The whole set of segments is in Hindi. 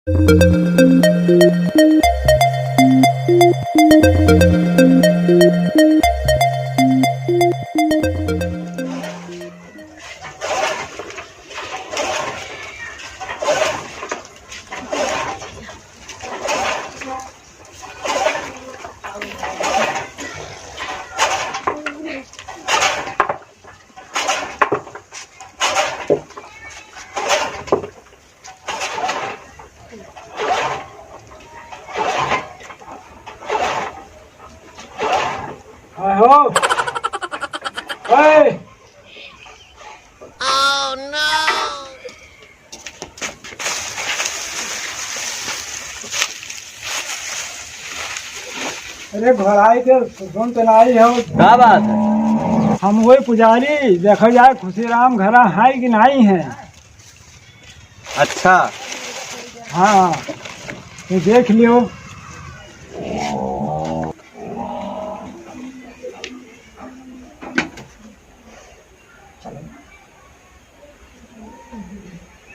हो ओए अरे घोड़ाई के सुन तो नहीं हो। क्या बात है? हम वही पुजारी देखो जाए खुशीराम घरा है कि नहीं है। अच्छा, हाँ ये देख लियो।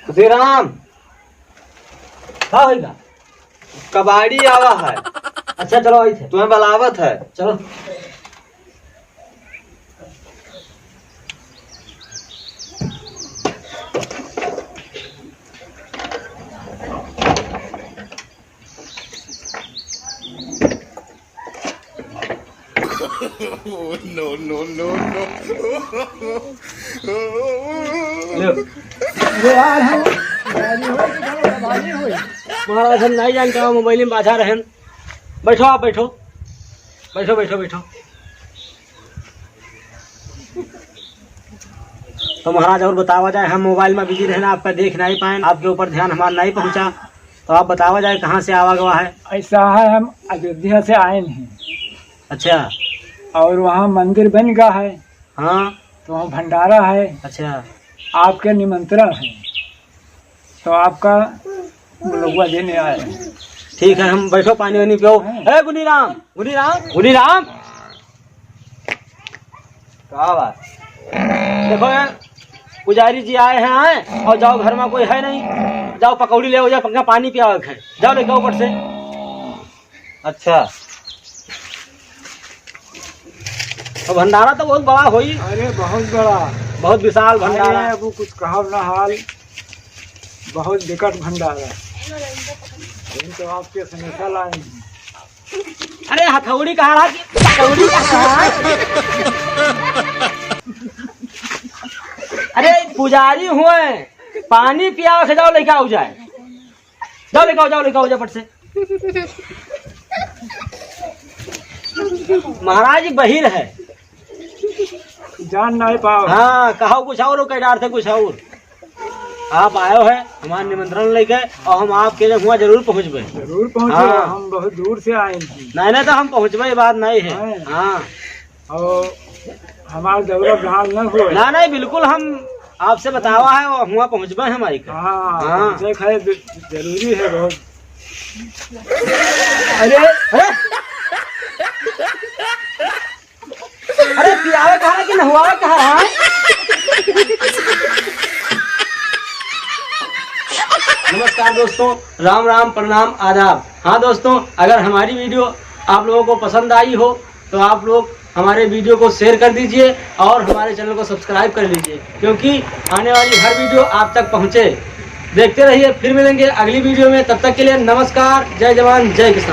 खुशीराम हाँ होगा। कबाड़ी आवा है। अच्छा चलो आई थे, तुम्हें बलावत है। चलो। अरे यार हम पुजारी हो कि चलो कबाड़ी हुई। महाराज हम नहीं जानते हो, मोबाइल में बाधा रहन। बैठो आप, बैठो बैठो बैठो बैठो। तो महाराज और बतावा जाए, हम मोबाइल में बिजी रहना, आपका देख नहीं पाए, आपके ऊपर ध्यान हमारा नहीं पहुंचा, तो आप बतावा जाए कहाँ से आवा गवा है। ऐसा है हम अयोध्या से आए हैं अच्छा। और वहाँ मंदिर बन गया है, हाँ। तो वहाँ भंडारा है, अच्छा। आपके निमंत्रण है, तो आपका बुलवा देने आए हैं। ठीक है, हम बैठो, पानी वानी पियो। ए गुनीराम, गुनीराम, गुनीराम, क्या बात? देखो यार पुजारी जी आए हैं और जाओ, घर में कोई है नहीं, जाओ पकौड़ी ले आओ, जाओ पंखा पानी पिया है, जाओ लेके ऊपर से। अच्छा, और भंडारा तो बहुत बड़ा होई, अरे बहुत बड़ा, बहुत विशाल भंडारा। अरे वो कुछ कहा ना हाल, बहुत विकट भंडारा। हम तो आपके समस्या लाए हैं। अरे हथौड़ी कहाँ रहा, हथौड़ी कहाँ? अरे पुजारी हुए, पानी पिया के जाओ लेके आओ, जाए जाओ लेके आओ, जाओ लेके आओ, जाओ पट से। महाराज जी बहिर है, जान नहीं पाओ। हाँ कहो कुछ और, कह डार थे कुछ और। आप आयो है हमारा निमंत्रण लेके, और हम आपके लिए हुआ जरूर पहुँचबे। जरूर पहुँचे। हाँ। हम बहुत दूर से आए हैं। नहीं नहीं तो हम पहुँचबे, ये बात नहीं है। हाँ। हाँ और हमारा दौरा बहाल न हो। ना नहीं बिल्कुल, हम आपसे बतावा है और हुआ पहुँचबे हमारी का। हाँ हाँ। देख है, जरूरी है बहुत। अरे अरे अरे पियावे कहा है कि नहुआवे कहा है? नमस्कार दोस्तों, राम राम, प्रणाम, आदाब। हाँ दोस्तों, अगर हमारी वीडियो आप लोगों को पसंद आई हो तो आप लोग हमारे वीडियो को शेयर कर दीजिए और हमारे चैनल को सब्सक्राइब कर लीजिए, क्योंकि आने वाली हर वीडियो आप तक पहुँचे। देखते रहिए, फिर मिलेंगे अगली वीडियो में। तब तक के लिए नमस्कार, जय जवान जय किसान।